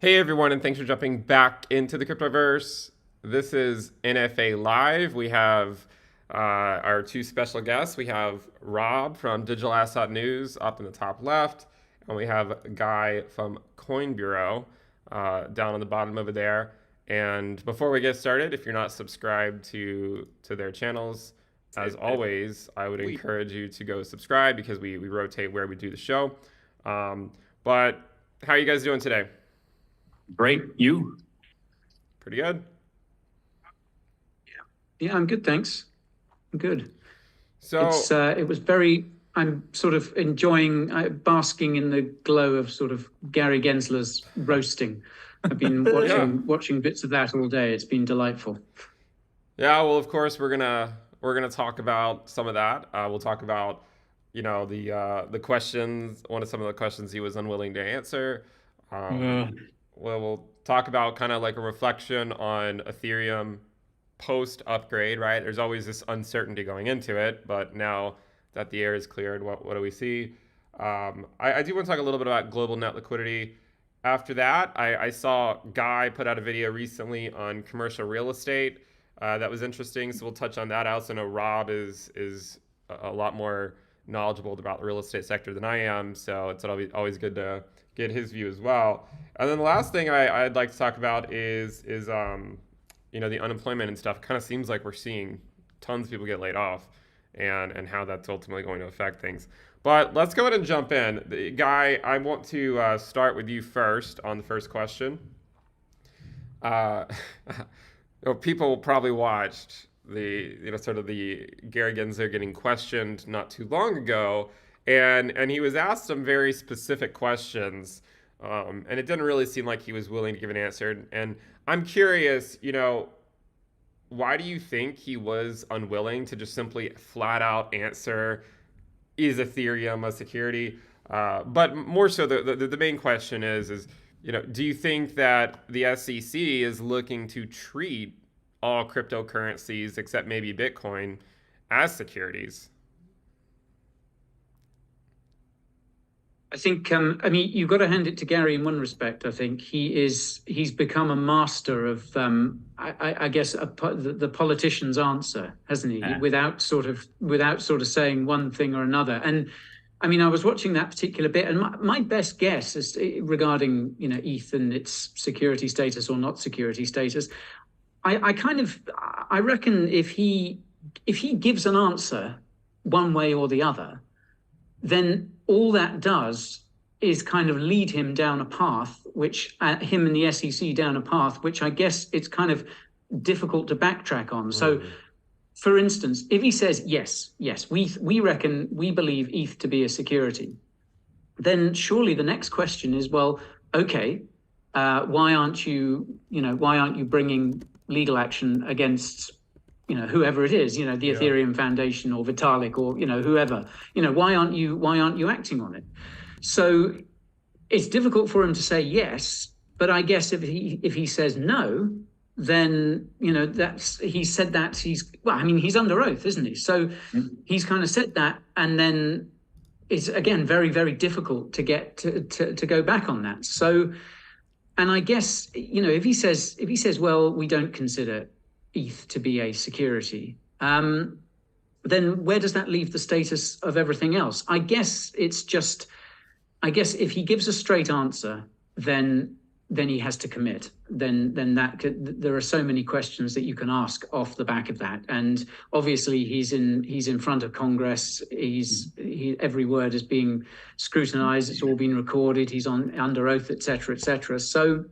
Hey everyone, and thanks for jumping back into the cryptoverse. This is NFA Live. We have our two special guests. We have Rob from Digital Asset News up in the top left, and we have Guy from Coin Bureau down on the bottom over there. And before we get started, if you're not subscribed to their channels, as always, I would encourage you to go subscribe because we rotate where we do the show. But how are you guys doing today? Great. You? Pretty good. Yeah, I'm good, thanks. I'm good. So it was very. I'm sort of enjoying, basking in the glow of sort of Gary Gensler's roasting. I've been watching bits of that all day. It's been delightful. Yeah, well, of course we're gonna talk about some of that. We'll talk about the questions. Some of the questions he was unwilling to answer. We'll talk about kind of like a reflection on Ethereum post upgrade, right? There's always this uncertainty going into it, but now that the air is cleared, what do we see? I do want to talk a little bit about global net liquidity. After that, I saw Guy put out a video recently on commercial real estate that was interesting, so we'll touch on that. I also know Rob is a lot more knowledgeable about the real estate sector than I am, so it's always good to get his view as well. And then the last thing I'd like to talk about is the unemployment and stuff. Kind of seems like we're seeing tons of people get laid off, and how that's ultimately going to affect things. But let's go ahead and jump in. Guy, I want to start with you first on the first question. People probably watched the Gary Gensler getting questioned not too long ago. And he was asked some very specific questions, and it didn't really seem like he was willing to give an answer. And I'm curious, why do you think he was unwilling to just simply flat out answer, is Ethereum a security? But more so, the main question is, do you think that the SEC is looking to treat all cryptocurrencies except maybe Bitcoin as securities? I think, you've got to hand it to Gary in one respect. I think he's become a master of, I guess, the politician's answer, hasn't he? Yeah. Without sort of saying one thing or another. And I mean, I was watching that particular bit, and my best guess is regarding, ETH and its security status or not security status. I reckon if he gives an answer one way or the other, then all that does is kind of lead him down a path, which him and the SEC down a path, which I guess it's kind of difficult to backtrack on. So, for instance, if he says, yes, we believe ETH to be a security, then surely the next question is, well, okay, why aren't you bringing legal action against whoever it is, the Ethereum Foundation or Vitalik or, whoever, why aren't you acting on it? So it's difficult for him to say yes, but I guess if he says no, then, he's said that he's under oath, isn't he? So he's kind of said that, and then it's again, very, very difficult to get to go back on that. So, and I guess, if he says, well, we don't consider ETH to be a security, then where does that leave the status of everything else? I guess if he gives a straight answer, then he has to commit. Then there are so many questions that you can ask off the back of that. And obviously he's in front of Congress. Every word is being scrutinized. It's all been recorded. He's under oath, et cetera, et cetera. So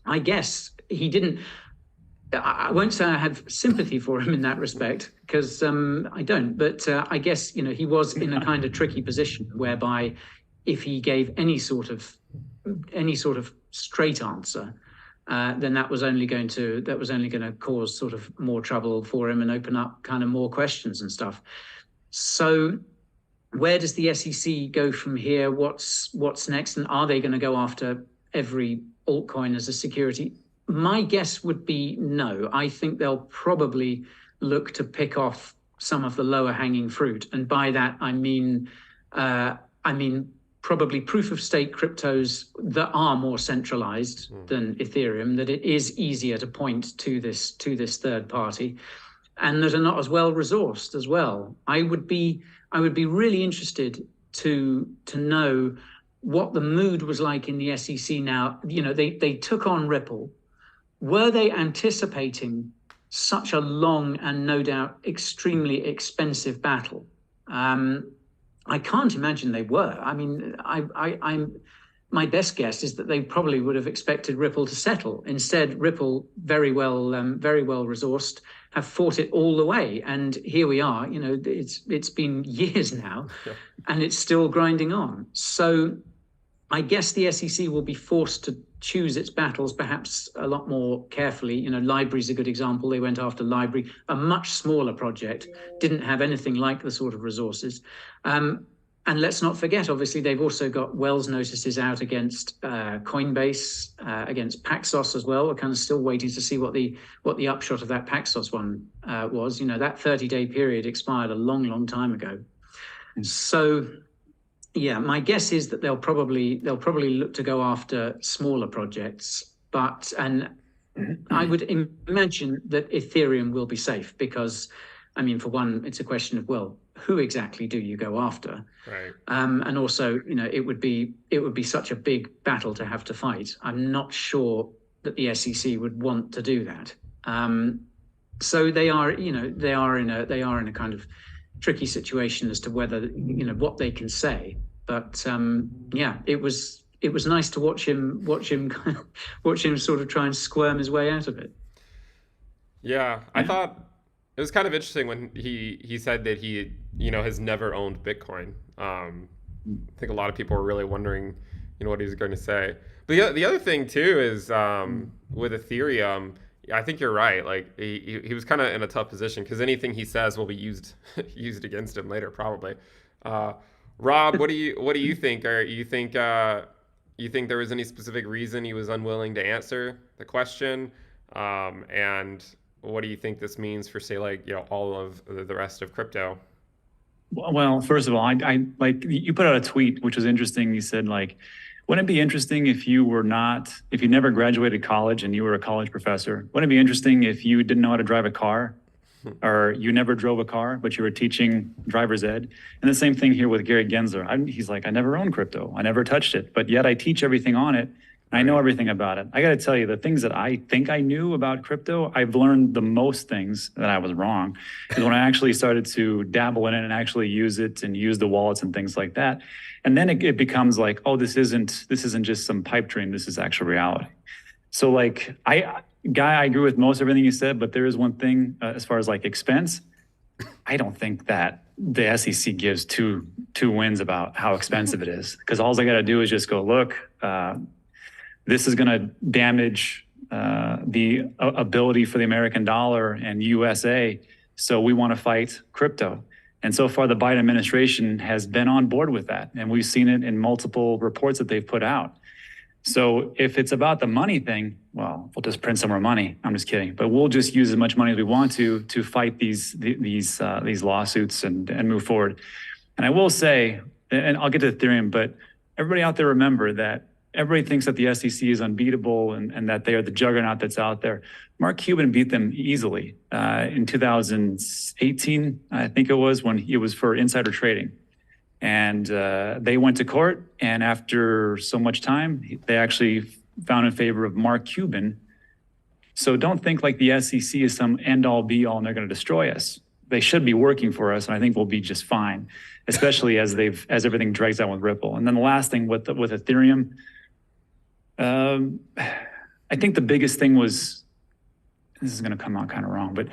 I guess he didn't. I won't say I have sympathy for him in that respect, because I don't. But I guess he was in a kind of tricky position whereby if he gave any sort of straight answer, then that was only going to cause sort of more trouble for him and open up kind of more questions and stuff. So where does the SEC go from here? What's next? And are they going to go after every altcoin as a security? My guess would be no. I think they'll probably look to pick off some of the lower hanging fruit. And by that, I mean probably proof of stake cryptos that are more centralized than Ethereum, that it is easier to point to this third party, and that are not as well resourced as well. I would be really interested to know what the mood was like in the SEC now. You know, they took on Ripple. Were they anticipating such a long and no doubt extremely expensive battle? I can't imagine they were. I mean, my best guess is that they probably would have expected Ripple to settle. Instead, Ripple, very well resourced, have fought it all the way, and here we are. You know, it's been years now, and it's still grinding on. So, I guess the SEC will be forced to choose its battles perhaps a lot more carefully. You know, Library's a good example. They went after Library, a much smaller project, didn't have anything like the sort of resources. And let's not forget, obviously, they've also got Wells notices out against Coinbase, against Paxos as well. We're kind of still waiting to see what the upshot of that Paxos one was. You know, that 30-day period expired a long time ago. So, yeah, my guess is that they'll probably look to go after smaller projects, and I would imagine that Ethereum will be safe because, I mean, for one, it's a question of, well, who exactly do you go after? Right. And also, you know, it would be such a big battle to have to fight. I'm not sure that the SEC would want to do that. So they are in a kind of tricky situation as to whether, you know, what they can say. But yeah, it was nice to watch him sort of try and squirm his way out of it. Yeah, I thought it was kind of interesting when he said that he, you know, has never owned Bitcoin. I think a lot of people were really wondering, you know, what he was going to say. But the other thing too is with Ethereum, I think you're right. Like he was kind of in a tough position because anything he says will be used against him later, probably. Rob, what do you think? Or you think there was any specific reason he was unwilling to answer the question? And what do you think this means for, say, like, you know, all of the rest of crypto? Well, first of all, I like you put out a tweet, which was interesting. You said, like, wouldn't it be interesting if you never graduated college and you were a college professor? Wouldn't it be interesting if you didn't know how to drive a car, or you never drove a car, but you were teaching driver's ed? And the same thing here with Gary Gensler. He's like, I never owned crypto. I never touched it, but yet I teach everything on it. I know everything about it. I got to tell you, the things that I think I knew about crypto, I've learned the most things that I was wrong. Because when I actually started to dabble in it and actually use it and use the wallets and things like that, and then it becomes like, oh, this isn't just some pipe dream. This is actual reality. So, like, I agree with most everything you said, but there is one thing as far as like expense. I don't think that the SEC gives two wins about how expensive it is, because all I got to do is just go, look. This is going to damage the ability for the American dollar and USA. So we want to fight crypto. And so far, the Biden administration has been on board with that. And we've seen it in multiple reports that they've put out. So if it's about the money thing, well, we'll just print some more money. I'm just kidding. But we'll just use as much money as we want to fight these lawsuits and move forward. And I will say, and I'll get to Ethereum, but everybody out there, remember that everybody thinks that the SEC is unbeatable and that they are the juggernaut that's out there. Mark Cuban beat them easily in 2018, I think it was, when it was for insider trading. And they went to court, and after so much time, they actually found in favor of Mark Cuban. So don't think like the SEC is some end-all be-all and they're going to destroy us. They should be working for us, and I think we'll be just fine, especially as everything drags out with Ripple. And then the last thing with Ethereum, I think the biggest thing was, this is going to come out kind of wrong, but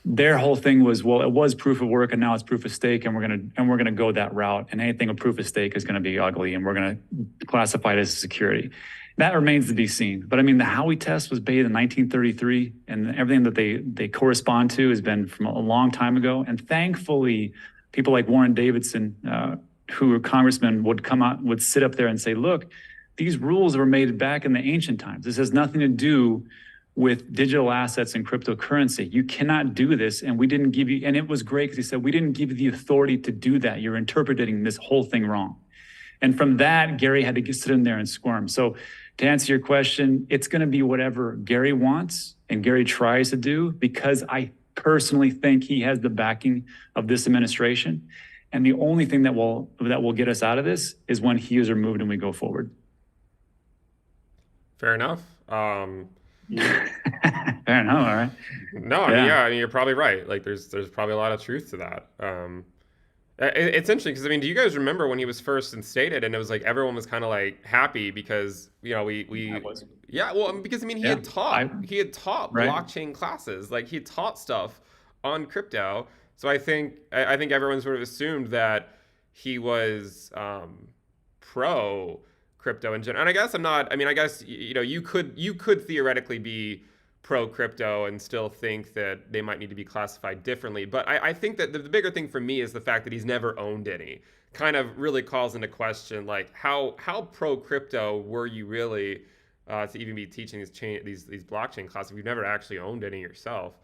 their whole thing was, well, it was proof of work and now it's proof of stake, and we're going to go that route. And anything with proof of stake is going to be ugly, and we're going to classify it as security. That remains to be seen. But I mean, the Howey test was made in 1933, and everything that they correspond to has been from a long time ago. And thankfully, people like Warren Davidson, who are congressmen, would sit up there and say, look, these rules were made back in the ancient times. This has nothing to do with digital assets and cryptocurrency. You cannot do this, and we didn't give you, and it was great because he said, we didn't give you the authority to do that. You're interpreting this whole thing wrong. And from that, Gary had to sit in there and squirm. So to answer your question, it's going to be whatever Gary wants and Gary tries to do, because I personally think he has the backing of this administration. And the only thing that will get us out of this is when he is removed and we go forward. Fair enough. Fair enough. All right. No, I mean, you're probably right. Like, there's probably a lot of truth to that. It's interesting because, I mean, do you guys remember when he was first instated and it was like everyone was kind of like happy because, you know, because I mean, he had taught right. blockchain classes, like he had taught stuff on crypto. So I think everyone sort of assumed that he was pro crypto in general. And I guess I guess, you know, you could theoretically be pro crypto and still think that they might need to be classified differently. But I think that the bigger thing for me is the fact that he's never owned any. Kind of really calls into question, like, how pro crypto were you really to even be teaching these blockchain classes if you've never actually owned any yourself?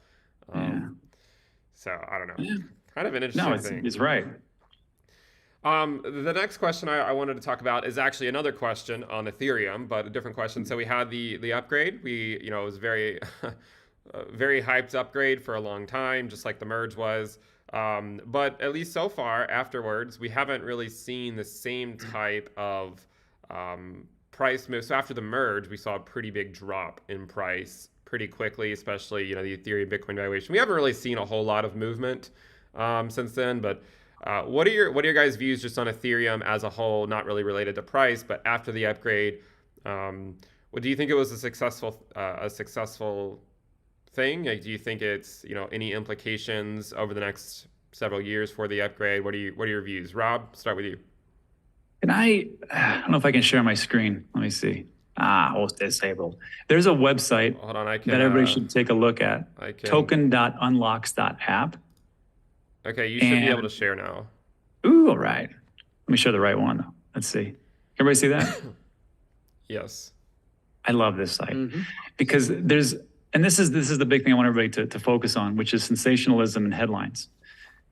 So I don't know. Yeah. Kind of an interesting thing. It's right. The next question I wanted to talk about is actually another question on Ethereum, but a different question. So we had the upgrade. It was very, very hyped upgrade for a long time, just like the merge was. But at least so far, afterwards, we haven't really seen the same type of price move. So after the merge, we saw a pretty big drop in price pretty quickly, especially, you know, the Ethereum Bitcoin valuation. We haven't really seen a whole lot of movement since then, but what are your guys' views just on Ethereum as a whole, not really related to price, but after the upgrade? What do you think it was a successful thing? Like, do you think it's, you know, any implications over the next several years for the upgrade? What are your views? Rob, start with you. Can I don't know if I can share my screen. Let me see. Host disabled. There's a website that everybody should take a look at. Token.unlocks.app. Okay, you should be able to share now. Ooh, all right. Let me show the right one. Let's see. Everybody see that? Yes. I love this site because this is the big thing I want everybody to focus on, which is sensationalism and headlines.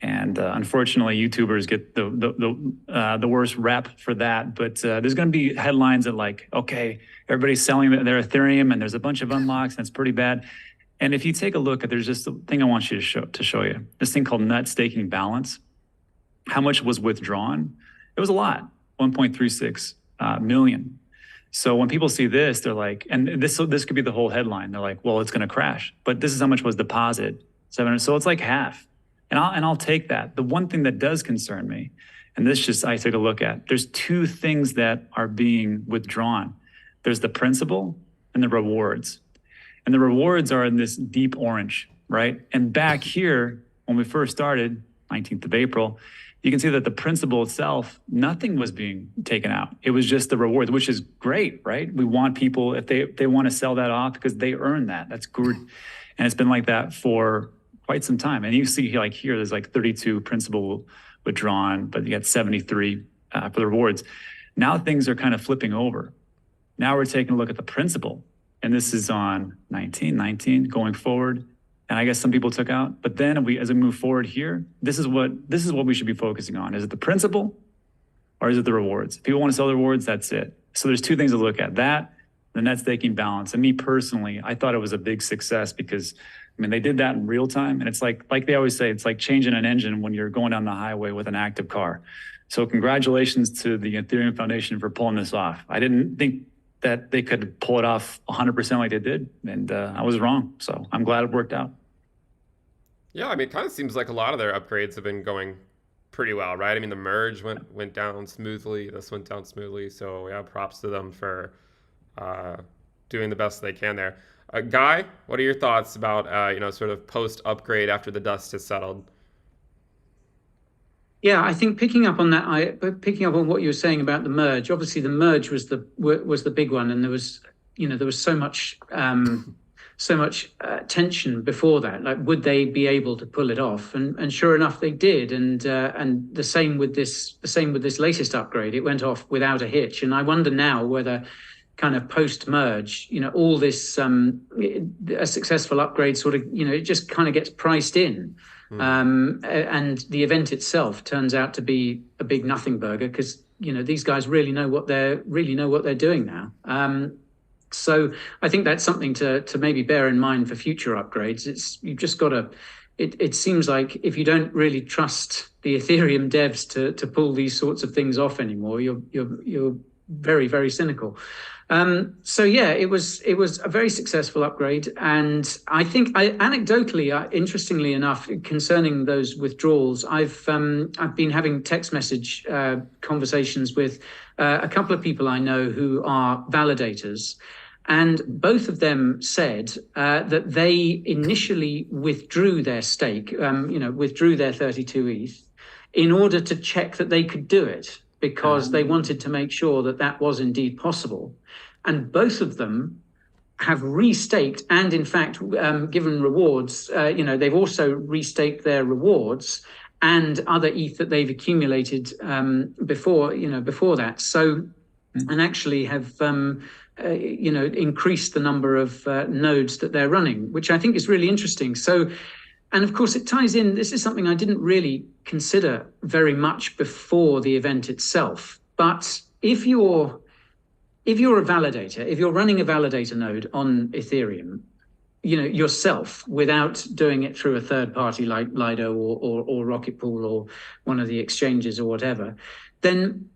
And unfortunately, YouTubers get the worst rep for that. But there's going to be headlines that, like, okay, everybody's selling their Ethereum and there's a bunch of unlocks and it's pretty bad. And if you take a look at, there's just a thing I want you to show you. This thing called net staking balance. How much was withdrawn? It was a lot, 1.36 million. So when people see this, they're like, and this could be the whole headline. They're like, well, it's going to crash. But this is how much was deposited, 700. So it's like half. And I'll take that. The one thing that does concern me, and I took a look at, there's two things that are being withdrawn. There's the principal and the rewards. And the rewards are in this deep orange, right? And back here, when we first started, 19th of April, you can see that the principal itself, nothing was being taken out. It was just the rewards, which is great, right? We want people, if they want to sell that off because they earn that, that's good. And it's been like that for quite some time. And you see like here, there's like 32 principal withdrawn, but you got 73 for the rewards. Now things are kind of flipping over. Now we're taking a look at the principal. And this is on 19 going forward. And I guess some people took out, but then as we move forward here, this is what we should be focusing on. Is it the principal or is it the rewards? If people want to sell the rewards, that's it. So there's two things to look at, that, the net staking balance. And me personally, I thought it was a big success because, I mean, they did that in real time. And it's like they always say, it's like changing an engine when you're going down the highway with an active car. So congratulations to the Ethereum Foundation for pulling this off. I didn't think that they could pull it off 100% like they did. And I was wrong. So I'm glad it worked out. Yeah, I mean, it kind of seems like a lot of their upgrades have been going pretty well, right? I mean, the merge went down smoothly. This went down smoothly. So yeah, props to them for doing the best they can there. Guy, what are your thoughts about, sort of post-upgrade after the dust has settled? Yeah, I think picking up on what you were saying about the merge. Obviously, the merge was the big one, and there was so much tension before that. Like, would they be able to pull it off? And sure enough, they did. And the same with this latest upgrade. It went off without a hitch. And I wonder now whether, kind of post-merge, all this a successful upgrade sort of, it just kind of gets priced in. And the event itself turns out to be a big nothing burger because these guys really know what they're doing now. So I think that's something to maybe bear in mind for future upgrades. You've just got to. It seems like if you don't really trust the Ethereum devs to pull these sorts of things off anymore, you're very, very cynical. So yeah, it was a very successful upgrade, and I think anecdotally, interestingly enough, concerning those withdrawals, I've been having text message conversations with a couple of people I know who are validators. And both of them said that they initially withdrew their stake, withdrew their 32 ETH in order to check that they could do it, because they wanted to make sure that that was indeed possible. And both of them have restaked and, in fact, given rewards. They've also restaked their rewards and other ETH that they've accumulated before that. So, and actually have increased the number of nodes that they're running, which I think is really interesting. So, and of course it ties in, this is something I didn't really consider very much before the event itself, but if you're a validator, if you're running a validator node on Ethereum, yourself, without doing it through a third party like Lido or Rocket Pool or one of the exchanges or whatever, then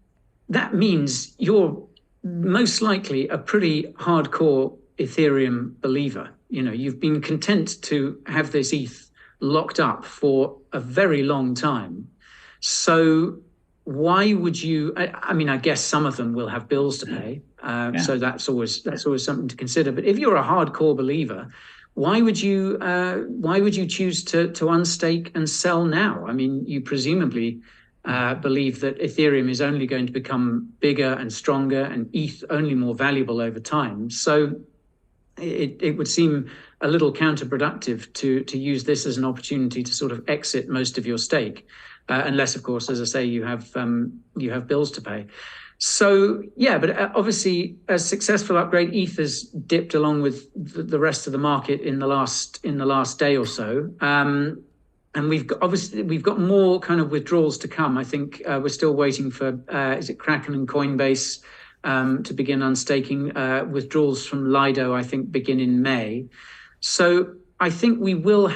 that means you're most likely a pretty hardcore Ethereum believer. You've been content to have this ETH locked up for a very long time. So why would you? I guess some of them will have bills to pay, so that's always something to consider. But if you're a hardcore believer, why would you choose to unstake and sell now? I mean, you presumably believe that Ethereum is only going to become bigger and stronger and ETH only more valuable over time. So it would seem a little counterproductive to use this as an opportunity to sort of exit most of your stake, unless, of course, as I say, you have bills to pay. So yeah, but obviously a successful upgrade. ETH has dipped along with the rest of the market in the last day or so. And we've got more kind of withdrawals to come. I think we're still waiting for is it Kraken and Coinbase to begin unstaking. Withdrawals from Lido, I think, begin in May. So I think we will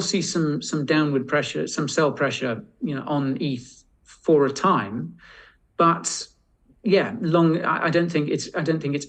see some downward pressure, some sell pressure, on ETH for a time. But yeah, I don't think it's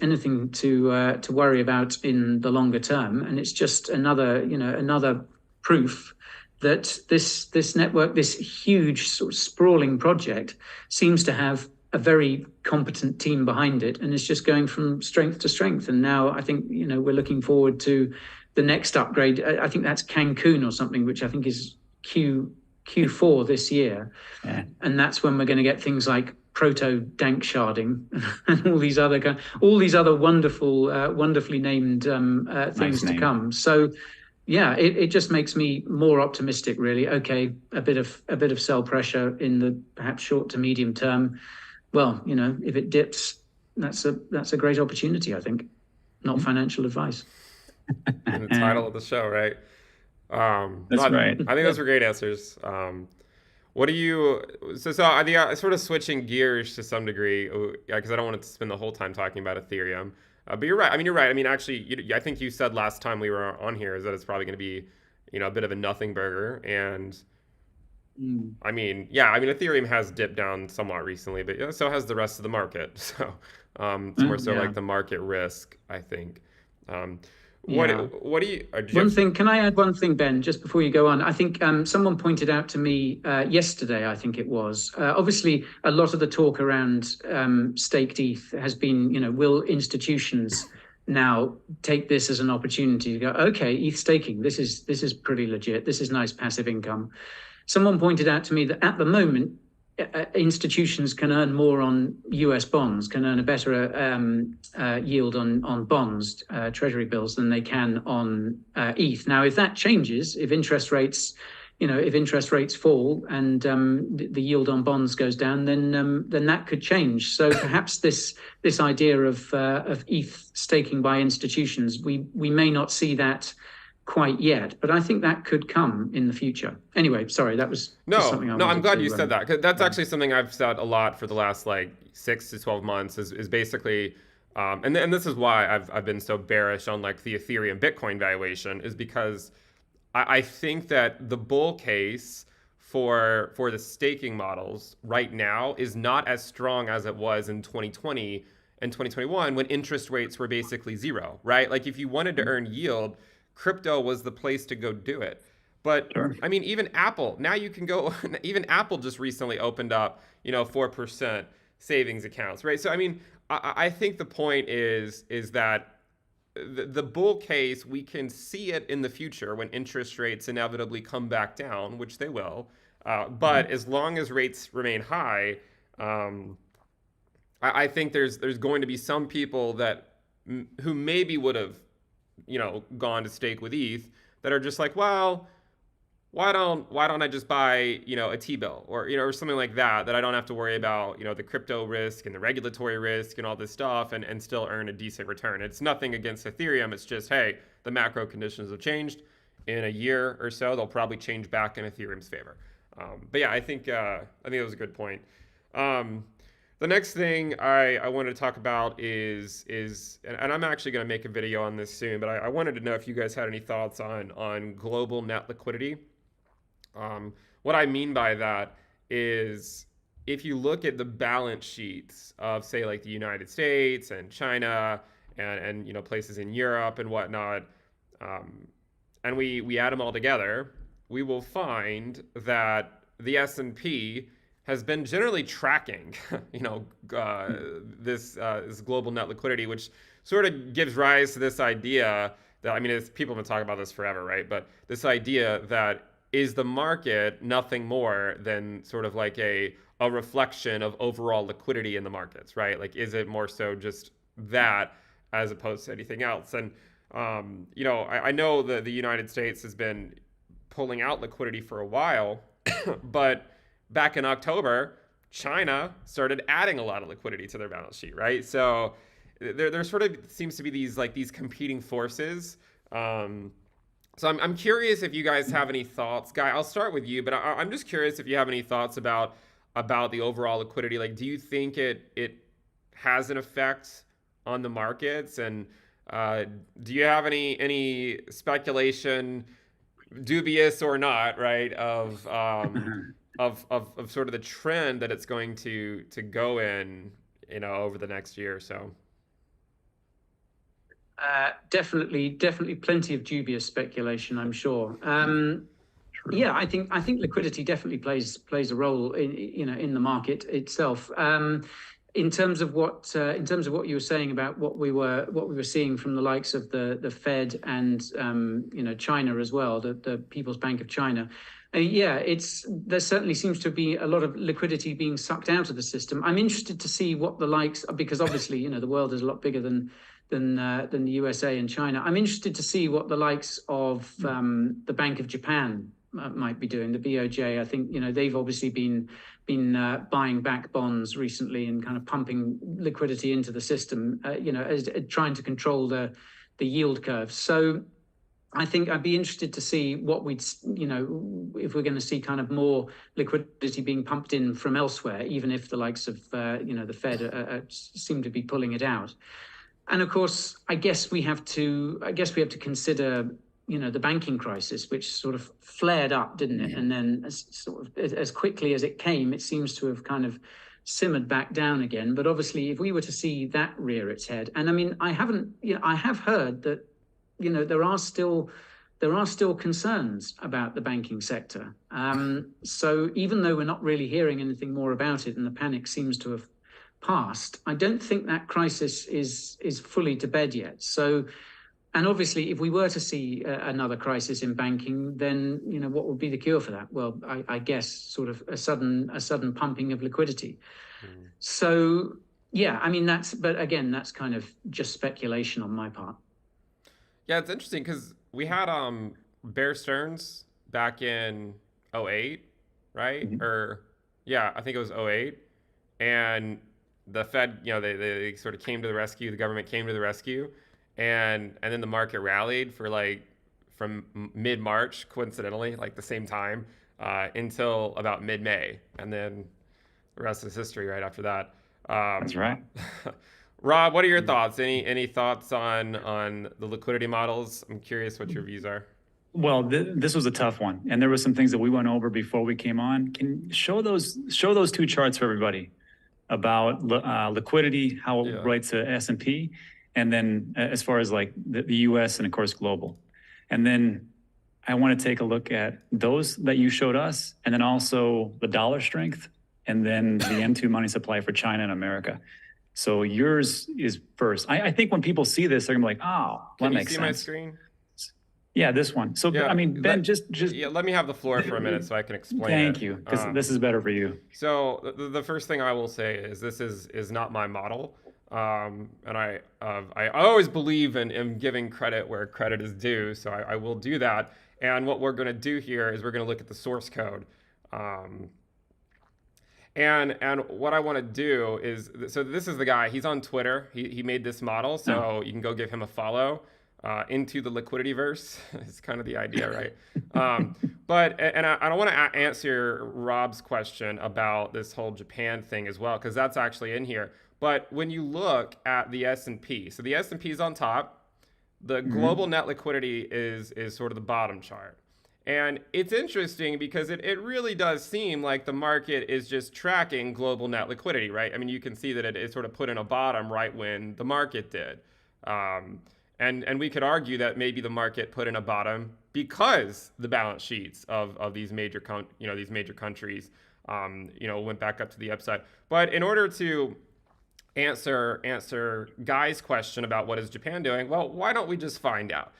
anything to worry about in the longer term. And it's just another proof that this network, this huge sort of sprawling project, seems to have a very competent team behind it, and it's just going from strength to strength. And now I think we're looking forward to the next upgrade. I think that's Cancun or something, which I think is Q4 this year, and that's when we're going to get things like proto dank sharding and all these other wonderfully named things to come. So yeah, it just makes me more optimistic, really. Okay, a bit of sell pressure in the perhaps short to medium term. Well, if it dips, that's a great opportunity, I think. Not financial advice. The title of the show, right? That's right. I think those were great answers. What do you? So I think sort of switching gears to some degree, because I don't want to spend the whole time talking about Ethereum. But you're right. You're right. Actually, I think you said last time we were on here is that it's probably going to be, a bit of a nothing burger. And Ethereum has dipped down somewhat recently, but so has the rest of the market. So it's more so like the market risk, I think. What do you? One thing, can I add one thing, Ben, just before you go on? I think someone pointed out to me yesterday, I think it was, obviously a lot of the talk around staked ETH has been, will institutions now take this as an opportunity to go, okay, ETH staking, this is pretty legit, this is nice passive income. Someone pointed out to me that at the moment, institutions can earn more on US bonds, can earn a better yield on bonds, treasury bills, than they can on ETH. Now, if that changes, if interest rates fall and the yield on bonds goes down, then that could change. So perhaps this idea of ETH staking by institutions, we may not see that quite yet, but I think that could come in the future. Anyway, sorry, that was just something I wanted I'm glad to, you said that, 'cause that's actually something I've said a lot for the last like 6 to 12 months is basically, and this is why I've been so bearish on like the Ethereum Bitcoin valuation, is because I think that the bull case for the staking models right now is not as strong as it was in 2020 and 2021 when interest rates were basically zero, right? Like if you wanted to earn yield, crypto was the place to go do it. But Sure. I mean, even Apple, now you can go, even Apple just recently opened up, 4% savings accounts, right? So, I mean, I think the point is that the bull case, we can see it in the future when interest rates inevitably come back down, which they will. But as long as rates remain high, I think there's going to be some people that who maybe would have, gone to stake with ETH that are just like, well, why don't I just buy, a T-bill or something like that I don't have to worry about, the crypto risk and the regulatory risk and all this stuff and still earn a decent return. It's nothing against Ethereum. It's just, hey, the macro conditions have changed. In a year or so, they'll probably change back in Ethereum's favor. But yeah, I think that was a good point. The next thing I wanted to talk about is and I'm actually going to make a video on this soon, but I wanted to know if you guys had any thoughts on global net liquidity. What I mean by that is if you look at the balance sheets of, say, like the United States and China and places in Europe and whatnot, and we add them all together, we will find that the S&P has been generally tracking, this global net liquidity, which sort of gives rise to this idea that, I mean, people have been talking about this forever, right? But this idea that is the market nothing more than sort of like a reflection of overall liquidity in the markets, right? Like, is it more so just that as opposed to anything else? And, I know that the United States has been pulling out liquidity for a while, but back in October, China started adding a lot of liquidity to their balance sheet, right? So there sort of seems to be these competing forces. So I'm curious if you guys have any thoughts. Guy, I'll start with you, but I'm just curious if you have any thoughts about the overall liquidity. Like, do you think it has an effect on the markets? And do you have any speculation, dubious or not, right, of sort of the trend that it's going to go in, over the next year or so? Definitely plenty of dubious speculation, I'm sure. Yeah, I think liquidity definitely plays a role in the market itself. In terms of what you were saying about what we were seeing from the likes of the Fed and China as well, the People's Bank of China. Yeah, there certainly seems to be a lot of liquidity being sucked out of the system. I'm interested to see what the likes, because obviously the world is a lot bigger than the USA and China. I'm interested to see what the likes of the Bank of Japan might be doing. The BOJ, I think they've obviously been buying back bonds recently and kind of pumping liquidity into the system, as trying to control the yield curve. So I think I'd be interested to see what if we're going to see kind of more liquidity being pumped in from elsewhere, even if the likes of the Fed seem to be pulling it out. And of course, I guess we have to consider the banking crisis, which sort of flared up, didn't it? And then as quickly as it came, it seems to have kind of simmered back down again. But obviously, if we were to see that rear its head, and I mean, I have heard that there are still concerns about the banking sector. So even though we're not really hearing anything more about it, and the panic seems to have passed, I don't think that crisis is fully to bed yet. So, and obviously, if we were to see another crisis in banking, then what would be the cure for that? Well, I guess sort of a sudden pumping of liquidity. So yeah, I mean but again, that's kind of just speculation on my part. Yeah, it's interesting because we had Bear Stearns back in 2008, right? Mm-hmm. Or yeah, I think it was 2008, and the Fed, they sort of came to the rescue. The government came to the rescue, and then the market rallied for like from mid-March, coincidentally, like the same time, until about mid-May, and then the rest is history right after that. That's right. Rob, what are your thoughts? Any thoughts on the liquidity models? I'm curious what your views are. Well, this was a tough one, and there were some things that we went over before we came on. Can show those two charts for everybody about liquidity, how it relates to S&P, and then as far as like the U.S. and of course global. And then I want to take a look at those that you showed us, and then also the dollar strength, and then the M2 money supply for China and America. So yours is first. I think when people see this, they're gonna be like, oh, that makes sense. Can you see my screen? Yeah, this one. So, yeah, I mean, Ben, just let me have the floor for a minute so I can explain. Thank you, because this is better for you. So the first thing I will say is this is not my model, and I always believe in giving credit where credit is due. So I will do that. And what we're going to do here is we're going to look at the source code. And what I want to do is, so this is the guy. He's on Twitter. He made this model, so you can go give him a follow. Into the liquidity verse is kind of the idea, right? But I don't want to answer Rob's question about this whole Japan thing as well, because that's actually in here. But when you look at the S&P, so the S&P is on top, the global net liquidity is sort of the bottom chart. And it's interesting because it really does seem like the market is just tracking global net liquidity, right? I mean, you can see that it sort of put in a bottom right when the market did. And we could argue that maybe the market put in a bottom because the balance sheets of these major countries went back up to the upside. But in order to answer Guy's question about what is Japan doing, well, why don't we just find out?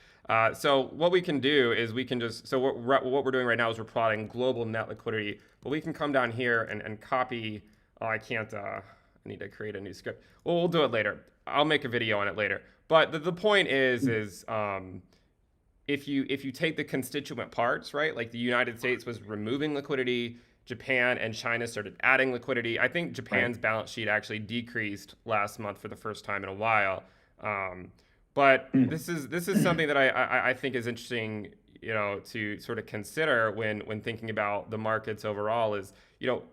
So what we can do is we can just, so what we're doing right now is we're plotting global net liquidity, but we can come down here and copy. Oh, I can't. I need to create a new script. Well, we'll do it later. I'll make a video on it later. But the point is if you take the constituent parts, right? Like the United States was removing liquidity, Japan and China started adding liquidity. I think Japan's balance sheet actually decreased last month for the first time in a while. But this is something that I think is interesting, to sort of consider when thinking about the markets overall is,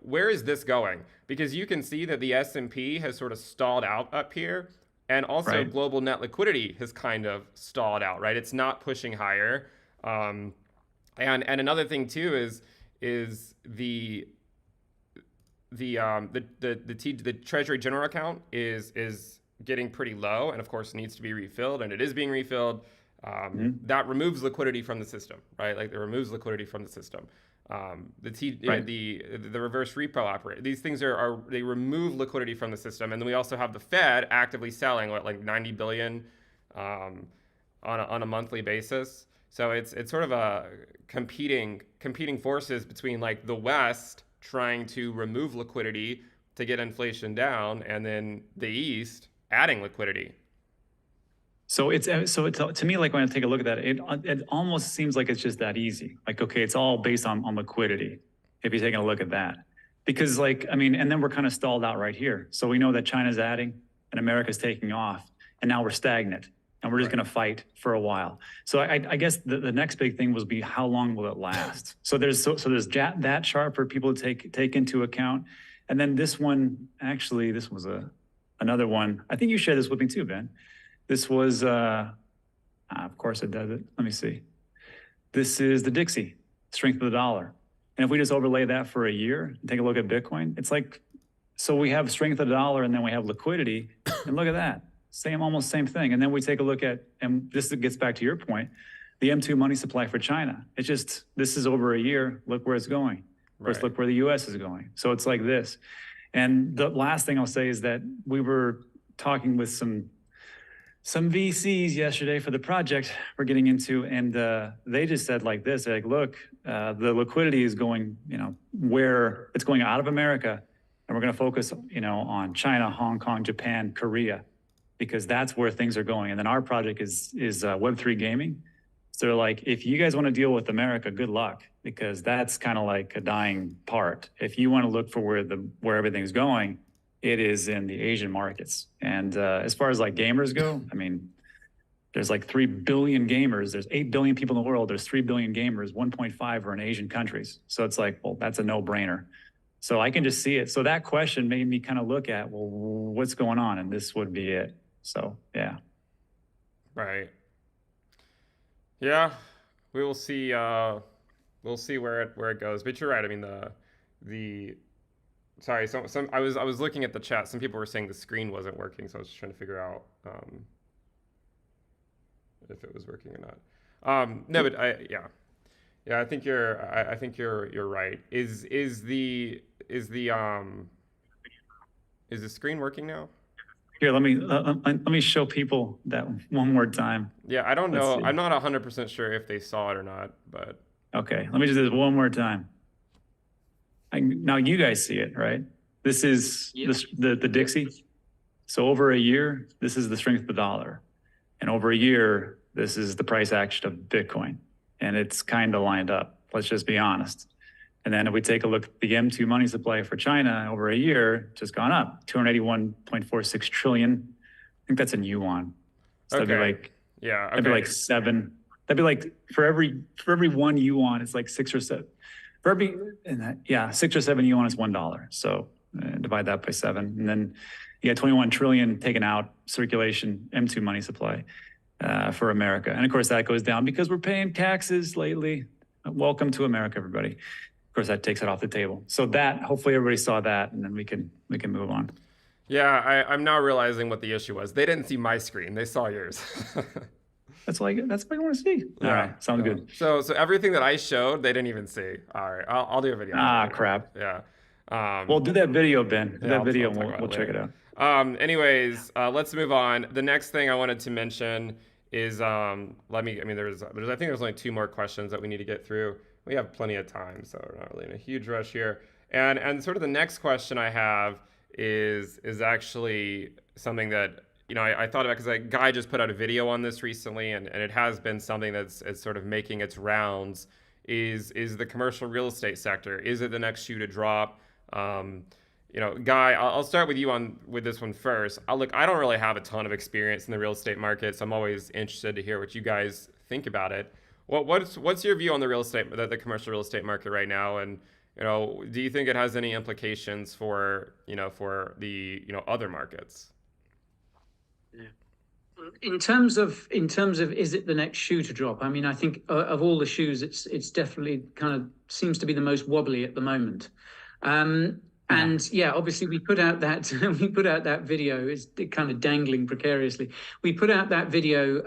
where is this going? Because you can see that the S&P has sort of stalled out up here. And also global net liquidity has kind of stalled out, right? It's not pushing higher. And another thing too is the Treasury General account is getting pretty low, and of course needs to be refilled, and it is being refilled. That removes liquidity from the system, right? Like it removes liquidity from the system. The reverse repo operator. These things they remove liquidity from the system, and then we also have the Fed actively selling like 90 billion on a monthly basis. So it's sort of a competing forces between like the West trying to remove liquidity to get inflation down, and then the East adding liquidity. So to me, like when I take a look at that, it almost seems like it's just that easy. Like, okay, it's all based on liquidity, if you're taking a look at that. Because and then we're kind of stalled out right here. So we know that China's adding and America's taking off, and now we're stagnant, and we're just going to fight for a while. So I guess the next big thing will be how long will it last? So there's that chart for people to take into account. And then this one, actually, this was another one. I think you shared this with me too, Ben. This was, of course it does it. Let me see. This is the Dixie, strength of the dollar. And if we just overlay that for a year and take a look at Bitcoin, it's like, so we have strength of the dollar and then we have liquidity. And look at that, almost same thing. And then we take a look at, and this gets back to your point, the M2 money supply for China. It's just, this is over a year, look where it's going. First, look where the US is going. So it's like this. And the last thing I'll say is that we were talking with some VCs yesterday for the project we're getting into, and they just said like this, they're like, look, the liquidity is going, where it's going out of America, and we're going to focus, on China, Hong Kong, Japan, Korea, because that's where things are going. And then our project is Web3 gaming. So they're like, if you guys want to deal with America, good luck, because that's kind of like a dying part. If you want to look for where everything's going, it is in the Asian markets. And as far as like gamers go, There's like 3 billion gamers. There's 8 billion people in the world. There's 3 billion gamers. 1.5 are in Asian countries. So it's like, well, that's a no-brainer. So I can just see it. So that question made me kind of look at, well, what's going on? And this would be it. So, yeah. Right. Yeah, we will see. We'll see where it goes. But you're right. I mean, sorry. I was looking at the chat. Some people were saying the screen wasn't working, so I was just trying to figure out if it was working or not. No, but I think you're right. Is the screen working now? Here, let me show people that one more time. Yeah, I don't know. I'm not 100% sure if they saw it or not, but okay, let me just do this one more time. Now you guys see it, right? This is the Dixie. So over a year, this is the strength of the dollar, and over a year, this is the price action of Bitcoin, and it's kind of lined up. Let's just be honest. And then if we take a look at the M2 money supply for China over a year, just gone up 281.46 trillion. I think that's in yuan. So that'd be like, that'd be like 7. That'd be like for every 1 yuan, it's like 6 or 7. For every 6 or 7 yuan is $1. So divide that by 7, and then you got 21 trillion taken out circulation M2 money supply for America. And of course that goes down because we're paying taxes lately. Welcome to America, everybody. Of course, that takes it off the table. So that, hopefully everybody saw that, and then we can move on. Yeah, I'm now realizing what the issue was. They didn't see my screen; they saw yours. That's what I want to see. Yeah. All right, sounds good. So everything that I showed, they didn't even see. All right, I'll do a video. Crap. Yeah. Well, do that video, Ben. Do that video, and we'll check it out. Anyways, let's move on. The next thing I wanted to mention is I think there's only 2 more questions that we need to get through. We have plenty of time, so we're not really in a huge rush here. And sort of the next question I have is actually something that, you know, I thought about, because a guy just put out a video on this recently, and it has been something that's sort of making its rounds, is the commercial real estate sector. Is it the next shoe to drop? You know, Guy, I'll start with you with this one first. I don't really have a ton of experience in the real estate market, so I'm always interested to hear what you guys think about it. What's your view on the commercial real estate market right now? And, you know, do you think it has any implications for the other markets? In terms of is it the next shoe to drop? I mean, I think of all the shoes, it's definitely kind of seems to be the most wobbly at the moment. And yeah, obviously we put out that video. It's kind of dangling precariously. We put out that video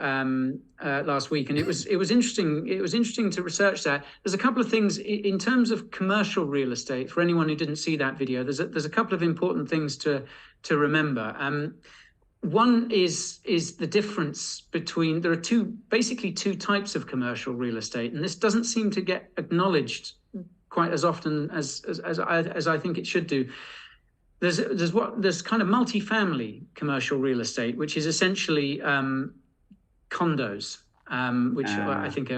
last week, and it was interesting. It was interesting to research that. There's a couple of things in terms of commercial real estate. For anyone who didn't see that video, there's a couple of important things to remember. One is the difference between, there are basically two types of commercial real estate, and this doesn't seem to get acknowledged quite as often as I think it should do. There's kind of multifamily commercial real estate, which is essentially condos, which I think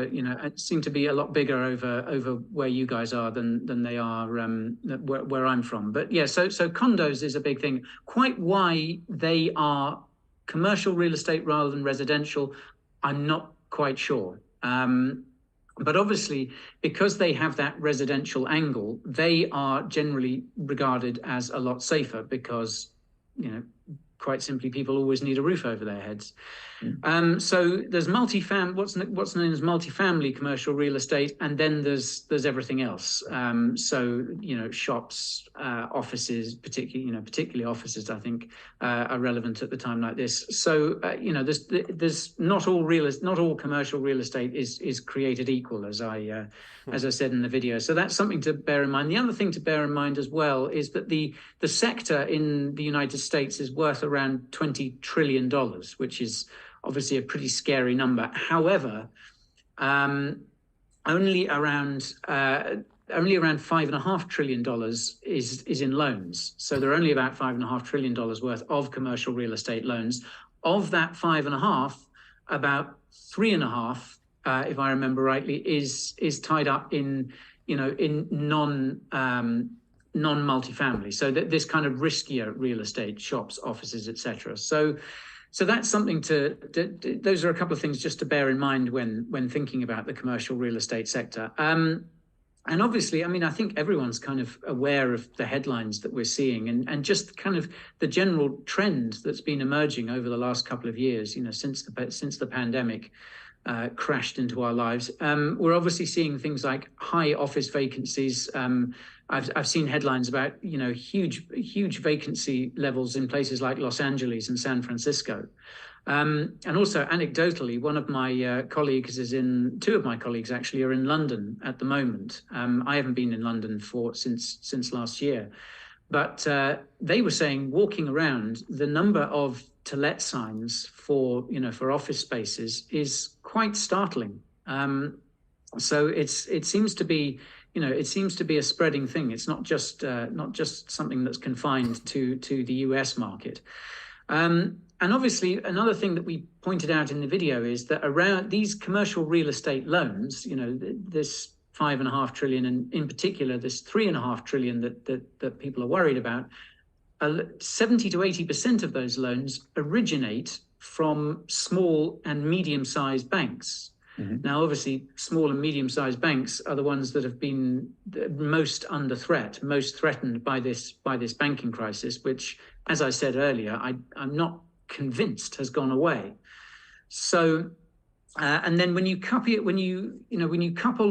seem to be a lot bigger over where you guys are than they are where I'm from. But yeah, so condos is a big thing. Quite why they are commercial real estate rather than residential, I'm not quite sure. But obviously, because they have that residential angle, they are generally regarded as a lot safer because, quite simply, people always need a roof over their heads. So there's what's known as multifamily commercial real estate, and then there's everything else. So shops, offices, particularly offices, I think are relevant at the time like this. So there's not all commercial real estate is created equal, as I said in the video. So that's something to bear in mind. The other thing to bear in mind as well is that the sector in the United States is worth around $20 trillion, which is obviously a pretty scary number. However, only around $5.5 trillion is in loans. So there are only about $5.5 trillion worth of commercial real estate loans. Of that 5.5, about 3.5, if I remember rightly, is tied up in non-multifamily. So this kind of riskier real estate, shops, offices, etc. So So that's something those are a couple of things just to bear in mind when thinking about the commercial real estate sector. And obviously, I mean, I think everyone's kind of aware of the headlines that we're seeing and just kind of the general trend that's been emerging over the last couple of years, since the pandemic crashed into our lives. We're obviously seeing things like high office vacancies. I've seen headlines about, huge vacancy levels in places like Los Angeles and San Francisco. And also anecdotally, one of my colleagues two of my colleagues actually are in London at the moment. I haven't been in London since last year, but they were saying walking around, the number of to let signs for office spaces is quite startling. So it seems to be a spreading thing. It's not just something that's confined to the US market. And obviously, another thing that we pointed out in the video is that around these commercial real estate loans, this 5.5 trillion, and in particular this 3.5 trillion that people are worried about, 70 to 80% of those loans originate from small and medium-sized banks. Mm-hmm. Now, obviously, small and medium-sized banks are the ones that have been most under threat, most threatened by this banking crisis, which, as I said earlier, I'm not convinced has gone away. So, and then when you couple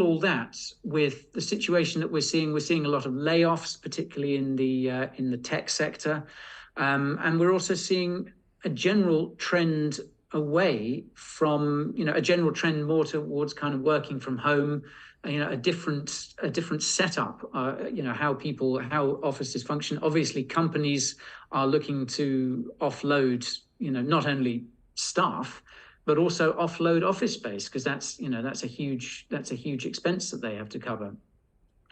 all that with the situation that we're seeing a lot of layoffs, particularly in the tech sector, and we're also seeing a general trend away from, a general trend more towards kind of working from home, a different setup, how offices function. Obviously, companies are looking to offload, not only staff, but also offload office space, because that's a huge expense that they have to cover.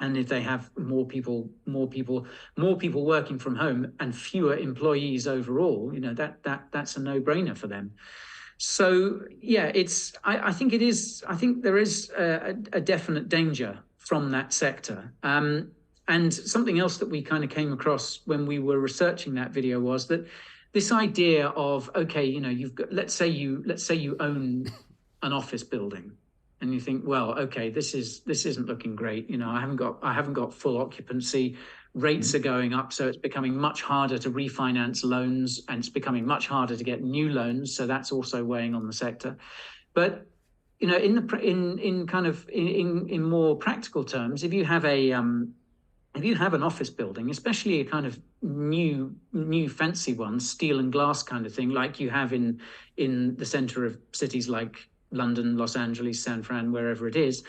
And if they have more people working from home and fewer employees overall, that's a no-brainer for them. So yeah, I think there is a definite danger from that sector. And something else that we kind of came across when we were researching that video was that this idea of, okay, you've got, let's say you own an office building, and you think, well, okay, this isn't looking great. I haven't got full occupancy. Rates are going up, so it's becoming much harder to refinance loans, and it's becoming much harder to get new loans. So that's also weighing on the sector. But in more practical terms, if you have an office building, especially a kind of new fancy one, steel and glass kind of thing, like you have in the center of cities like London, Los Angeles, San Fran, wherever it is,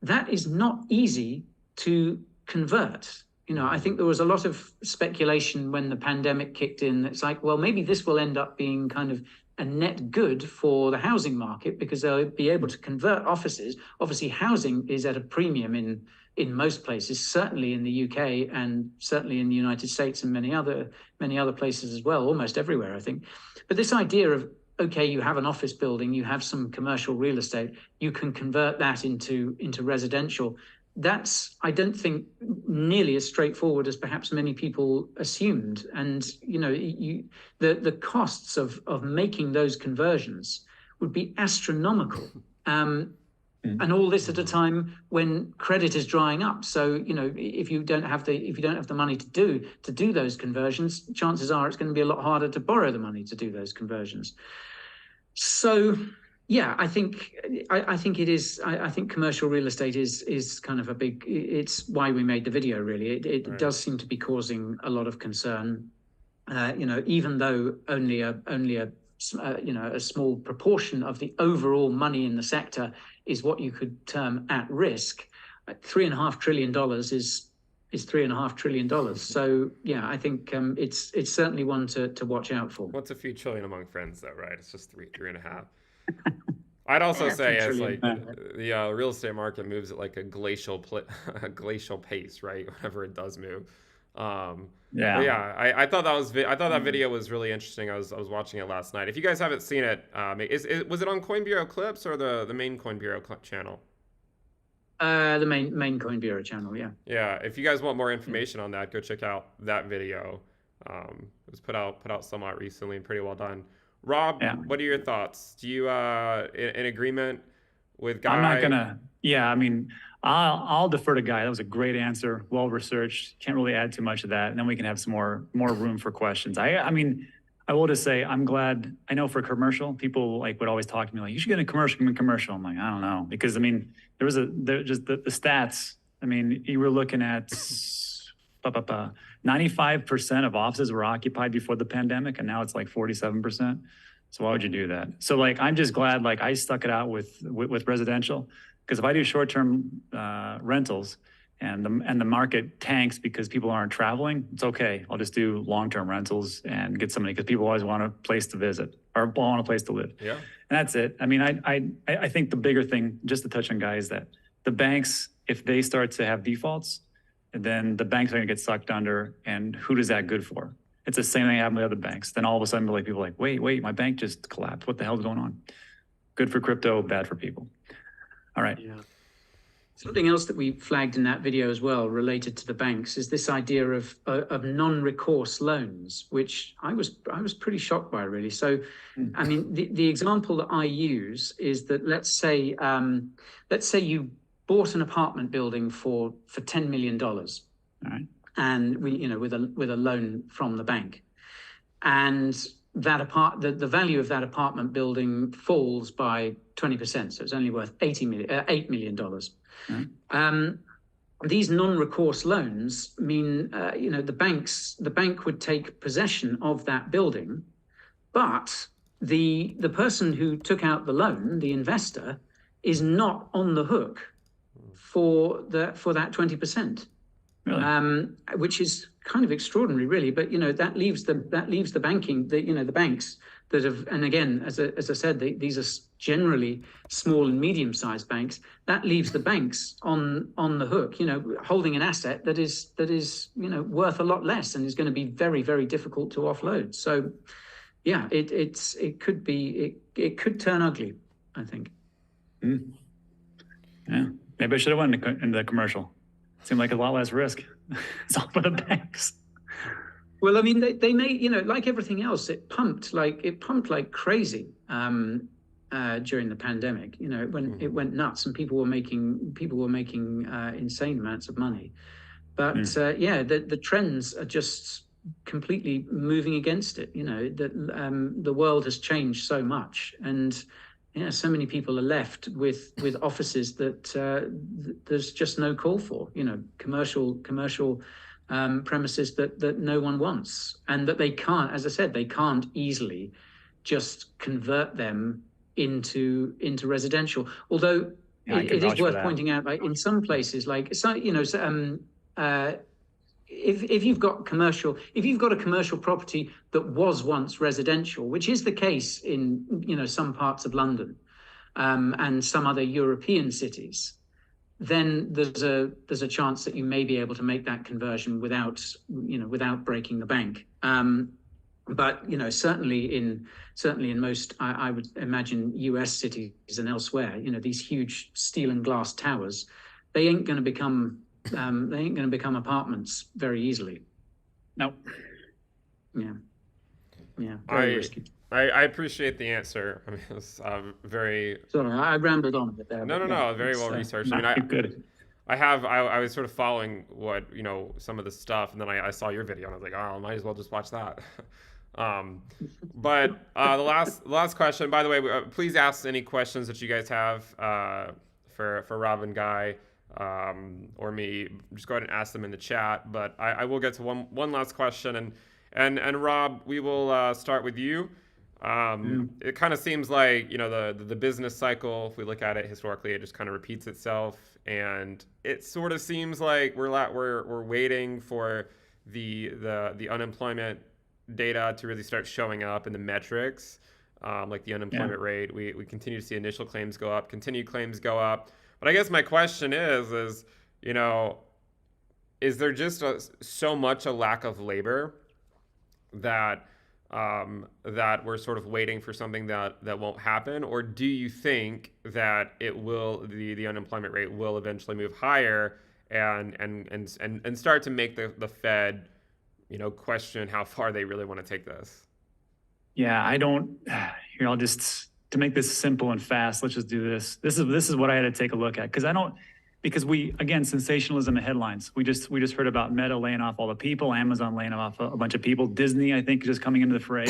that is not easy to convert. I think there was a lot of speculation when the pandemic kicked in. It's like, well, maybe this will end up being kind of a net good for the housing market, because they'll be able to convert offices. Obviously, housing is at a premium in most places, certainly in the UK and certainly in the United States and many other places as well, almost everywhere, I think. But this idea of, okay, you have an office building, you have some commercial real estate, you can convert that into residential. That's, I don't think, nearly as straightforward as perhaps many people assumed. And the costs of making those conversions would be astronomical. And all this at a time when credit is drying up. So if you don't have the money to do those conversions, chances are it's going to be a lot harder to borrow the money to do those conversions. So yeah, I think it is. I think commercial real estate is kind of a big. It's why we made the video. Really, it right. does seem to be causing a lot of concern. Even though only a small proportion of the overall money in the sector is what you could term at risk. $3.5 trillion is $3.5 trillion. So yeah, I think it's certainly one to watch out for. What's a few trillion among friends, though, right? It's just 3.5. I'd also say it's like the real estate market moves at like a glacial pace, right? Whenever it does move. I thought that video was really interesting. I was watching it last night. If you guys haven't seen it, was it on Coin Bureau Clips or the main Coin Bureau channel? The main Coin Bureau channel, yeah. Yeah, if you guys want more information on that, go check out that video. It was put out somewhat recently and pretty well done. Rob, Yeah. what are your thoughts? Do you in agreement with Guy? I'm not gonna. Yeah, I mean, I'll defer to Guy. That was a great answer, well researched. Can't really add too much of that, and then we can have some more room for questions. I mean, I will just say I'm glad. I know for commercial, people like would always talk to me like, you should get a commercial. I'm like, I don't know, because I mean, there just the stats. I mean, you were looking at 95% of offices were occupied before the pandemic, and now it's like 47%. So why would you do that? So like, I'm just glad like I stuck it out with residential, because if I do short-term rentals and the market tanks because people aren't traveling, it's okay. I'll just do long-term rentals and get somebody, because people always want a place to visit or want a place to live. Yeah. And that's it. I mean, I think the bigger thing, just to touch on Guy, is that the banks, if they start to have defaults, then the banks are going to get sucked under, and who does that good for? It's the same thing happened with other banks. Then all of a sudden, like people are like, wait, my bank just collapsed. What the hell's going on? Good for crypto, bad for people. All right. Yeah. Something else that we flagged in that video as well, related to the banks, is this idea of non-recourse loans, which I was pretty shocked by, really. So, I mean, the example that I use is that let's say you bought an apartment building for $10 million. All right. And with a loan from the bank, and the value of that apartment building falls by 20%, so it's only worth $8 million. Mm-hmm. These non-recourse loans mean the bank would take possession of that building, but the person who took out the loan, the investor, is not on the hook for that 20%. Really? Which is kind of extraordinary, really. But that leaves the banking, the banks that have, and again, as I said, these are generally small and medium-sized banks. That leaves the banks on the hook, holding an asset that is worth a lot less and is going to be very, very difficult to offload. So, yeah, it could turn ugly, I think. Mm. Yeah, maybe I should have went into the commercial. Seemed like a lot less risk. It's all for the banks. Well, I mean, they made, like everything else, it pumped like crazy during the pandemic. It went nuts, and people were making insane amounts of money. But the trends are just completely moving against it. The world has changed so much, and so many people are left with offices that there's just no call for. Commercial premises that no one wants, and that they can't, as I said, they can't easily just convert them into residential. Although it is worth pointing out, like in some places, like if you've got a commercial property that was once residential, which is the case in some parts of London and some other European cities, then there's a chance that you may be able to make that conversion without breaking the bank. But certainly in most, I would imagine, US cities and elsewhere, these huge steel and glass towers, they ain't going to become apartments very easily. Nope. Yeah. Very risky. I appreciate the answer. I mean, it's very. Sorry, I rambled on a bit there. No, very well researched. I mean, good. I was sort of following what some of the stuff, and then I saw your video, and I was like, oh, I might as well just watch that. But the last question, by the way, please ask any questions that you guys have for Rob and Guy. Or me, just go ahead and ask them in the chat. But I will get to one last question, and Rob, we will start with you. It kind of seems like the business cycle, if we look at it historically, it just kind of repeats itself, and it sort of seems like we're waiting for the unemployment data to really start showing up in the metrics, like the unemployment rate. We continue to see initial claims go up, continued claims go up. But I guess my question is there just so much a lack of labor that we're sort of waiting for something that won't happen? Or do you think that the unemployment rate will eventually move higher and start to make the Fed, question how far they really want to take this? Yeah, I don't. Here, I'll just to make this simple and fast. Let's just do this. This is what I had to take a look at because I don't. Because we again sensationalism in headlines. We just heard about Meta laying off all the people, Amazon laying off a bunch of people, Disney I think just coming into the fray,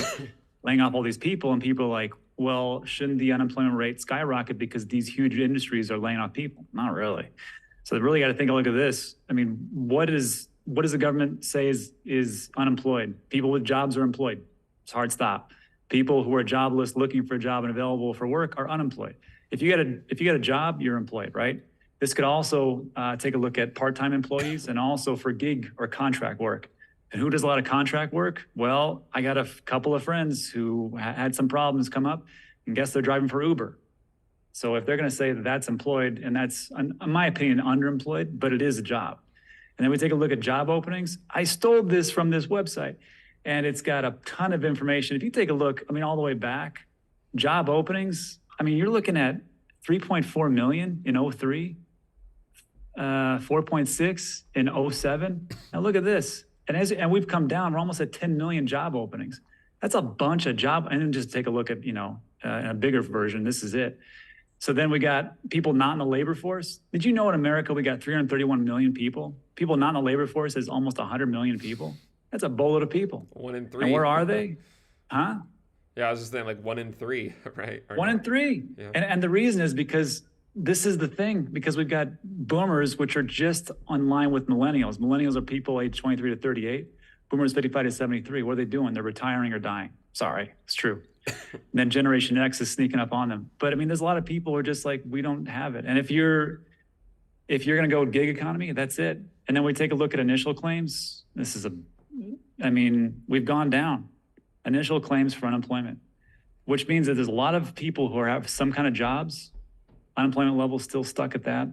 laying off all these people, and people are like, well, shouldn't the unemployment rate skyrocket because these huge industries are laying off people? Not really. So they really got to take a look at this. I mean, what does the government say is unemployed? People with jobs are employed. It's a hard stop. People who are jobless, looking for a job and available for work are unemployed. If you get a job, you're employed, right? This could also take a look at part-time employees and also for gig or contract work. And who does a lot of contract work? Well, I got a couple of friends who had some problems come up, and guess they're driving for Uber. So if they're going to say that that's employed, and that's, in my opinion, underemployed, but it is a job. And then we take a look at job openings. I stole this from this website, and it's got a ton of information. If you take a look, I mean, all the way back, job openings, I mean, you're looking at 3.4 million in 03, 4.6 in 07. Now look at this. And we've come down, we're almost at 10 million job openings. That's a bunch of job, and then just take a look at, a bigger version, this is it. So then we got people not in the labor force. Did you know in America we got 331 million people? People not in the labor force is almost 100 million people. That's a boatload of people. 1 in 3. And where are they? Huh? Yeah, I was just saying like 1 in 3, right? Or 1 in 3. Yeah. And the reason is because this is the thing, because we've got boomers, which are just on line with millennials. Millennials are people aged 23 to 38. Boomers 55 to 73. What are they doing? They're retiring or dying. Sorry, it's true. Then Generation X is sneaking up on them. But I mean, there's a lot of people who are just like, we don't have it. And if you're going to go gig economy, that's it. And then we take a look at initial claims. We've gone down. Initial claims for unemployment, which means that there's a lot of people who have some kind of jobs. Unemployment level still stuck at that.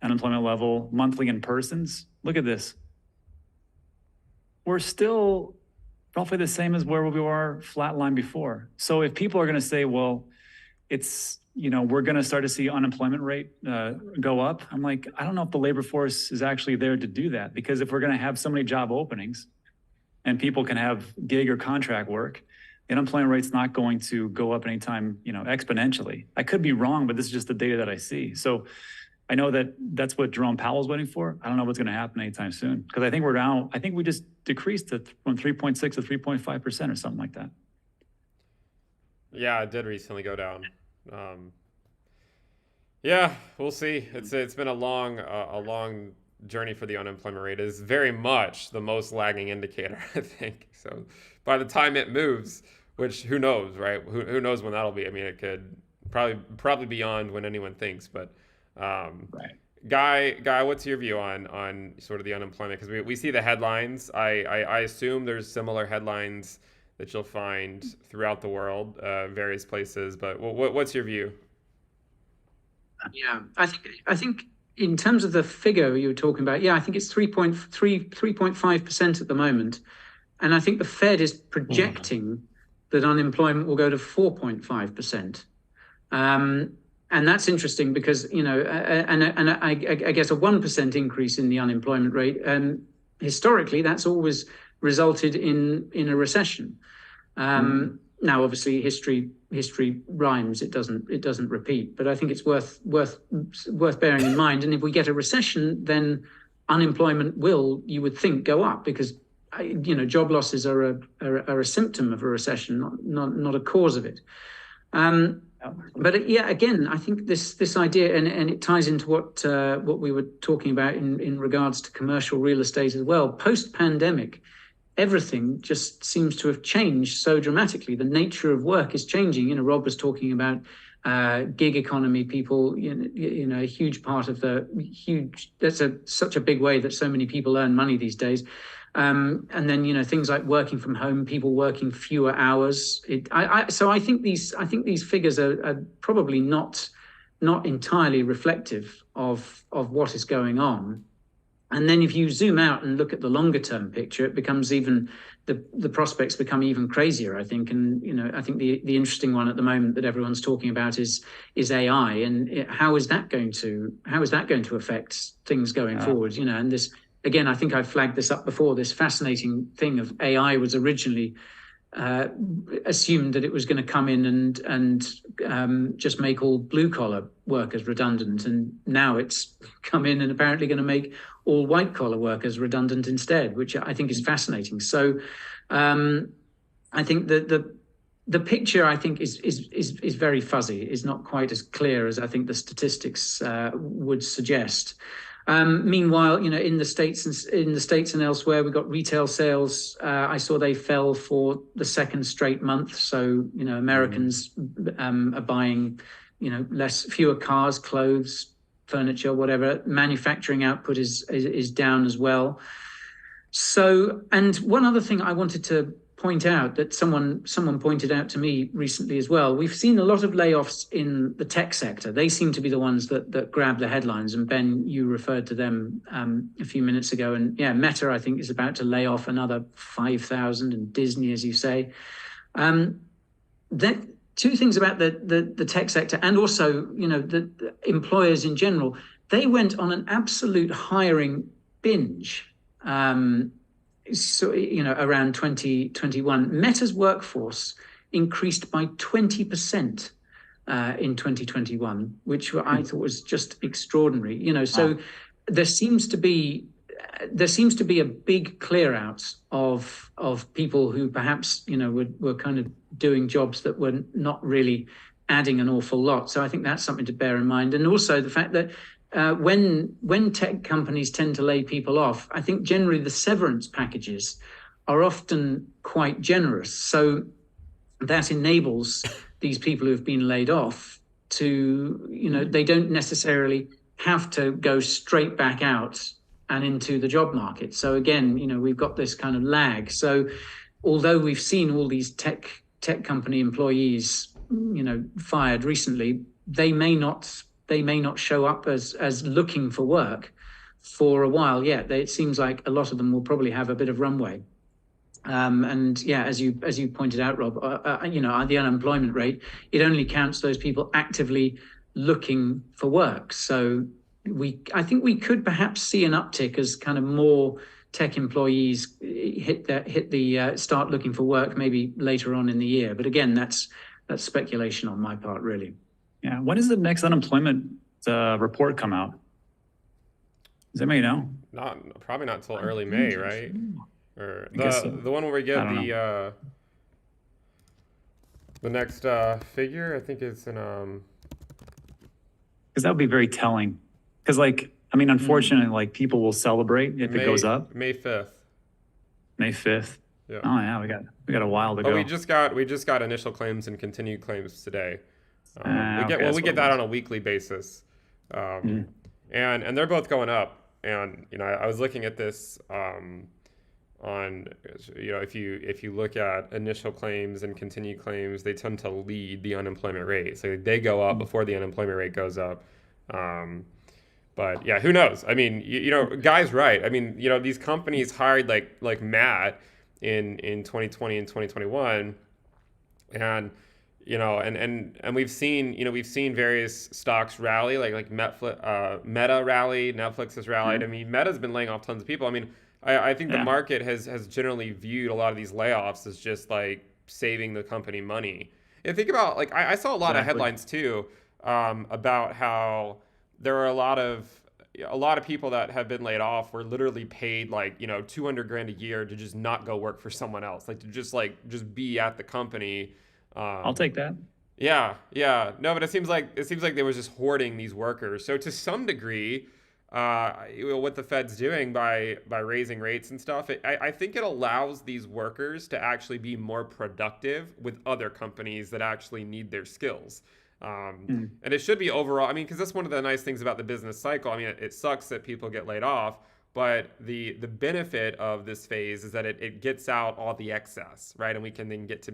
Unemployment level monthly in persons. Look at this. We're still roughly the same as where we were flatline before. So if people are going to say, well, it's, we're going to start to see unemployment rate go up. I'm like, I don't know if the labor force is actually there to do that, because if we're going to have so many job openings and people can have gig or contract work, the unemployment rate's not going to go up anytime, exponentially. I could be wrong, but this is just the data that I see. So I know that that's what Jerome Powell's waiting for. I don't know what's going to happen anytime soon, because I think we're down. I think we just decreased from 3.6 to 3.5% or something like that. Yeah, it did recently go down. Yeah, we'll see. It's been a long journey for the unemployment rate. It is very much the most lagging indicator, I think. So by the time it moves, which who knows, right? Who knows when that'll be? I mean, it could probably beyond when anyone thinks, but. Right. Guy, what's your view on sort of the unemployment? Because we see the headlines. I assume there's similar headlines that you'll find throughout the world, various places. But what's your view? Yeah, I think in terms of the figure you were talking about, I think it's 3.5% at the moment, and I think the Fed is projecting that unemployment will go to 4.5%. And that's interesting because, and I guess a 1% increase in the unemployment rate, historically, that's always resulted in a recession. Now, obviously, history rhymes; it doesn't repeat. But I think it's worth bearing in mind. And if we get a recession, then unemployment will, you would think, go up, because job losses are a symptom of a recession, not a cause of it. But again, I think this idea, and it ties into what we were talking about in regards to commercial real estate as well. Post-pandemic, everything just seems to have changed so dramatically. The nature of work is changing. Rob was talking about gig economy. People, a huge part of that's such a big way that so many people earn money these days. And then things like working from home, people working fewer hours. So I think these figures are probably not entirely reflective of what is going on. And then if you zoom out and look at the longer term picture, it becomes even the prospects become even crazier, I think. And I think the interesting one at the moment that everyone's talking about is AI, and how is that going to affect things going forward? And this. Again, I think I flagged this up before. This fascinating thing of AI was originally assumed that it was going to come in and just make all blue collar workers redundant, and now it's come in and apparently going to make all white collar workers redundant instead, which I think is fascinating. So I think that the picture, I think, is very fuzzy, is not quite as clear as I think the statistics would suggest. Meanwhile, in the States and elsewhere, we've got retail sales. I saw they fell for the second straight month. So, Americans are buying, fewer cars, clothes, furniture, whatever. Manufacturing output is down as well. So, and one other thing I wanted to point out that someone pointed out to me recently as well. We've seen a lot of layoffs in the tech sector. They seem to be the ones that grab the headlines. And Ben, you referred to them a few minutes ago. And yeah, Meta, I think, is about to lay off another 5,000, and Disney, as you say. Two things about the tech sector, and also the employers in general. They went on an absolute hiring binge. So, around 2021, Meta's workforce increased by 20% in 2021, which I thought was just extraordinary. So there seems to be a big clear out of people who perhaps were kind of doing jobs that were not really adding an awful lot. So I think that's something to bear in mind, and also the fact that when tech companies tend to lay people off, I think generally the severance packages are often quite generous. So that enables these people who have been laid off to, they don't necessarily have to go straight back out and into the job market. So again, we've got this kind of lag. So although we've seen all these tech company employees, fired recently, they may not show up as looking for work for a while yet. It seems like a lot of them will probably have a bit of runway. And yeah, as you pointed out, Rob, the unemployment rate, it only counts those people actively looking for work. So I think we could perhaps see an uptick as kind of more tech employees start looking for work maybe later on in the year. But again, that's speculation on my part, really. Yeah. When does the next unemployment report come out? Does anybody know? Probably not till early May, right? Or the one where we get the next figure, I think it's in because that would be very telling. Because unfortunately, people will celebrate if it goes up. May 5th. May 5th. Yeah. Oh yeah, we got a while to go. We just got initial claims and continued claims today. We get that on a weekly basis, and they're both going up. And I was looking at this on if you look at initial claims and continued claims, they tend to lead the unemployment rate. So they go up before the unemployment rate goes up. But yeah, who knows? I mean, Guy's right. I mean, these companies hired like mad in 2020 and 2021, and we've seen various stocks rally, like Meta rally, Netflix has rallied. I mean, Meta's been laying off tons of people. I mean, I think the market has generally viewed a lot of these layoffs as just like saving the company money. And think about I saw a lot of headlines too about how there are a lot of people that have been laid off were literally paid $200,000 a year to just not go work for someone else, to just be at the company. I'll take that. Yeah. No, but it seems like they were just hoarding these workers. So to some degree, what the Fed's doing by raising rates and stuff, I think it allows these workers to actually be more productive with other companies that actually need their skills. And it should be overall, I mean, because that's one of the nice things about the business cycle. I mean, it sucks that people get laid off, but the benefit of this phase is that it gets out all the excess, right? And we can then get to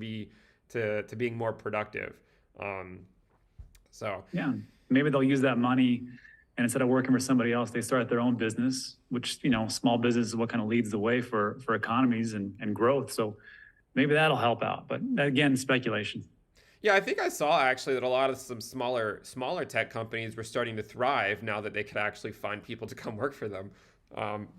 being more productive. So yeah, maybe they'll use that money, and instead of working for somebody else, they start their own business, which, small business is what kind of leads the way for economies and growth. So maybe that'll help out. But again, speculation. Yeah, I think I saw actually that a lot of some smaller tech companies were starting to thrive now that they could actually find people to come work for them.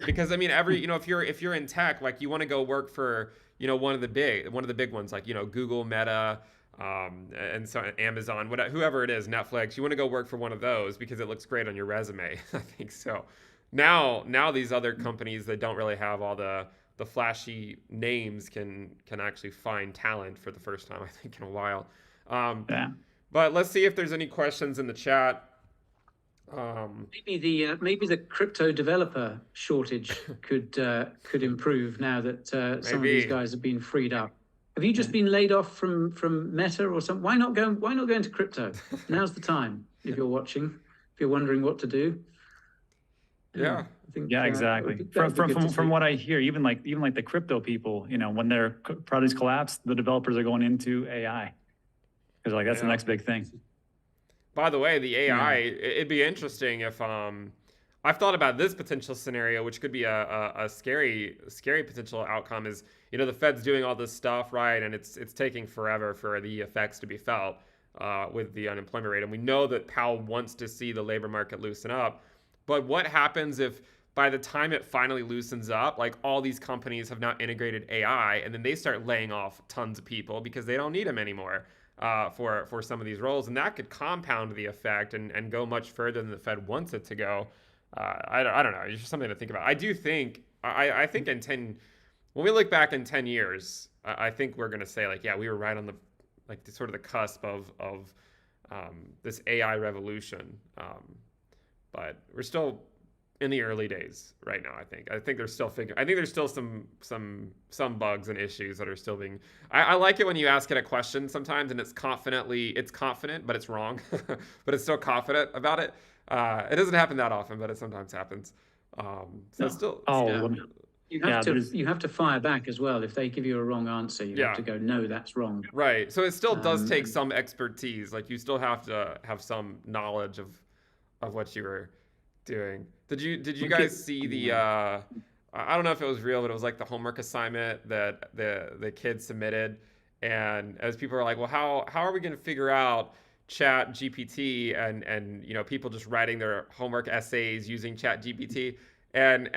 Because I mean, if you're in tech, you want to go work for one of the big ones, like, Google, Meta, and so Amazon, whoever it is, Netflix. You want to go work for one of those because it looks great on your resume. I think so. Now these other companies that don't really have all the flashy names can actually find talent for the first time, I think, in a while. But let's see if there's any questions in the chat. Maybe the crypto developer shortage could improve now that some of these guys have been freed up. Have you just been laid off from Meta or something? Why not go into crypto? Now's the time. If you're watching, if you're wondering what to do. Yeah. I think, exactly. From what I hear, even like the crypto people, when their projects collapse, the developers are going into AI because that's the next big thing. By the way, the AI, it'd be interesting if I've thought about this potential scenario, which could be a scary potential outcome. Is the Fed's doing all this stuff, right, and it's taking forever for the effects to be felt with the unemployment rate, and we know that Powell wants to see the labor market loosen up. But what happens if by the time it finally loosens up, like all these companies have now integrated AI, and then they start laying off tons of people because they don't need them anymore for some of these roles, and that could compound the effect and go much further than the Fed wants it to go. I don't know. It's just something to think about. I do think I think when we look back in 10 years, I think we're gonna say we were right on the sort of the cusp of this AI revolution. But we're still in the early days right now. I think they're still figuring. I think there's still some bugs and issues that are still being. I like it when you ask it a question sometimes and it's confident, but it's wrong, but it's still confident about it. It doesn't happen that often, but it sometimes happens. It's still. You have to fire back as well. If they give you a wrong answer, you have to go, no, that's wrong. Right. So it still does take some expertise. Like you still have to have some knowledge of what you were doing. Did you guys see the I don't know if it was real, but it was like the homework assignment that the kids submitted, and as people are like, well, how are we going to figure out Chat GPT and people just writing their homework essays using Chat GPT, and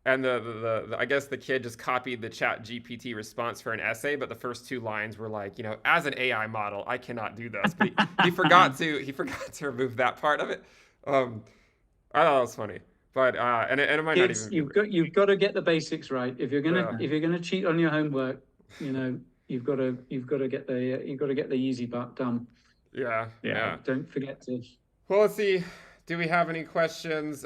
the I guess the kid just copied the Chat GPT response for an essay, but the first 2 lines were like, as an AI model, I cannot do this. But he forgot to remove that part of it. I thought it was funny, but and it might Kids, not even. You've got to get the basics right. If you're gonna cheat on your homework, you've got to get the easy part done. Yeah. Don't forget to. Well, let's see. Do we have any questions?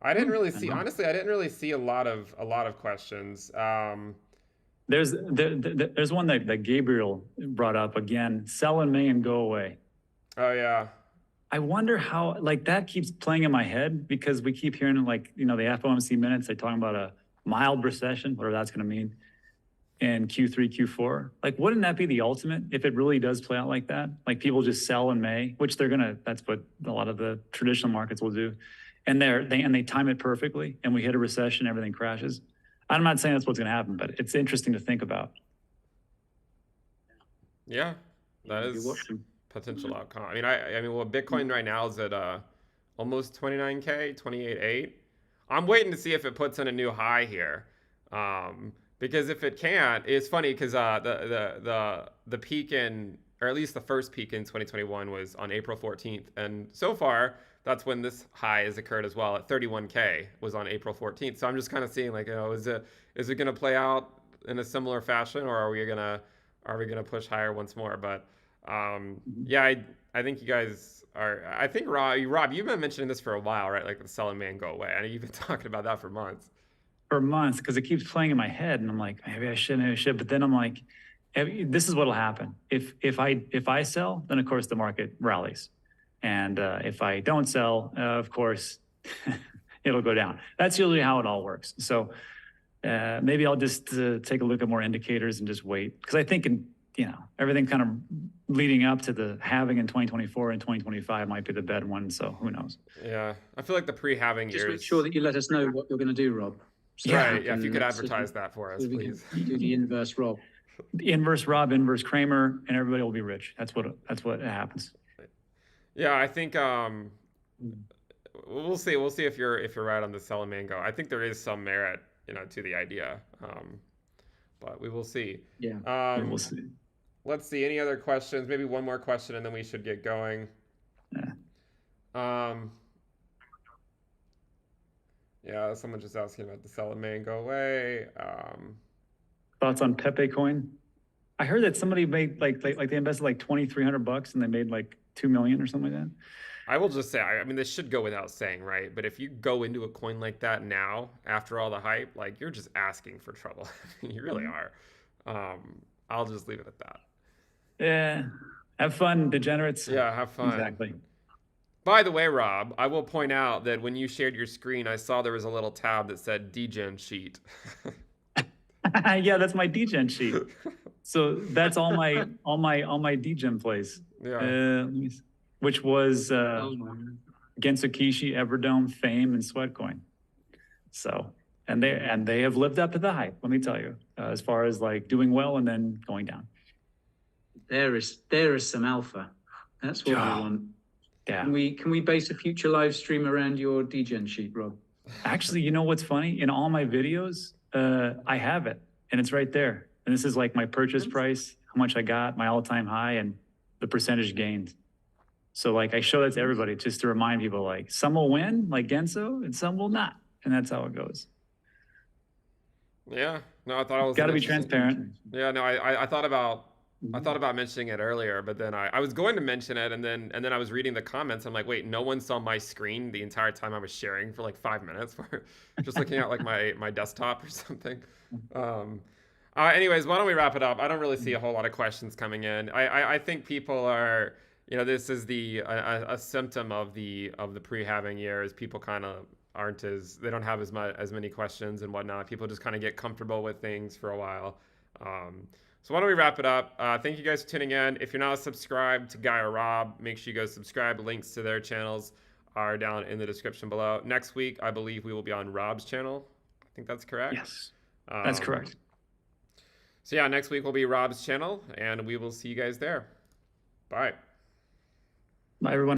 I didn't really see. Honestly, I didn't really see a lot of questions. There's one that Gabriel brought up again. Sell in May and go away. Oh yeah. I wonder how that keeps playing in my head because we keep hearing the FOMC minutes. They're talking about a mild recession, whatever that's going to mean, in Q3, Q4. Wouldn't that be the ultimate if it really does play out like that? People just sell in May, which that's what a lot of the traditional markets will do. And they time it perfectly, and we hit a recession, everything crashes. I'm not saying that's what's going to happen, but it's interesting to think about. Yeah, that is potential outcome. I mean, well, Bitcoin right now is at almost 29K, 28.8. I'm waiting to see if it puts in a new high here, because if it can't, it's funny because the peak or at least the first peak in 2021 was on April 14th, and so far. That's when this high has occurred as well. At 31K was on April 14th. So I'm just kind of seeing is it going to play out in a similar fashion, or are we gonna push higher once more? But I think you guys are. I think Rob, you've been mentioning this for a while, right? The sell in May and go away. I know you've been talking about that for months. Because it keeps playing in my head, and I'm like, maybe I should. But then I'm like, this is what'll happen if I sell, then of course the market rallies. And if I don't sell, of course, it'll go down. That's usually how it all works. So maybe I'll just take a look at more indicators and just wait. Because I think, everything kind of leading up to the halving in 2024 and 2025 might be the bad one. So who knows? Yeah, I feel like the pre-halving years. Just make sure that you let us know what you're going to do, Rob. So right. Yeah, if you could advertise that for us, please. Do the inverse Rob. The inverse Rob, inverse Kramer, and everybody will be rich. That's what happens. Yeah, I think we'll see. We'll see if you're right on the sell and May and go. I think there is some merit to the idea. But we will see. Yeah. We'll see. Let's see. Any other questions? Maybe one more question, and then we should get going. Yeah, someone just asking about the sell in May and go away. Thoughts on Pepe coin? I heard that somebody made like they invested like $2,300 and they made like 2 million or something like that. I will just say, I mean, this should go without saying, right? But if you go into a coin like that now, after all the hype, like you're just asking for trouble. You really are. I'll just leave it at that. Yeah. Have fun, degenerates. Yeah, have fun. Exactly. By the way, Rob, I will point out that when you shared your screen, I saw there was a little tab that said degen sheet. Yeah, that's my degen sheet. So that's all my degen plays. Yeah. Which was Gensler, Everdome, Fame, and Sweatcoin. So and they have lived up to the hype, let me tell you, as far as like doing well and then going down. There is some alpha. That's what we want. Yeah. Can we base a future live stream around your degen sheet, Rob? Actually, you know what's funny? In all my videos, I have it, and it's right there. And this is like my purchase price, how much I got, my all-time high, and the percentage gained. So like I show that to everybody just to remind people, like some will win, like Genso, and some will not, and that's how it goes. Yeah. No, I thought it was got to be transparent. Yeah. No, I thought about mentioning it earlier, but then I was going to mention it, and then I was reading the comments. I'm like, wait, no one saw my screen the entire time I was sharing for like 5 minutes, just looking at like my desktop or something. Anyways, why don't we wrap it up? I don't really see a whole lot of questions coming in. I think people are, this is a symptom of the pre-halving years. People kind of they don't have as many questions and whatnot. People just kind of get comfortable with things for a while. So why don't we wrap it up? Thank you guys for tuning in. If you're not subscribed to Guy or Rob, make sure you go subscribe. Links to their channels are down in the description below. Next week, I believe we will be on Rob's channel. I think that's correct. Yes, that's correct. So yeah, next week will be Rob's channel, and we will see you guys there. Bye. Bye, everyone.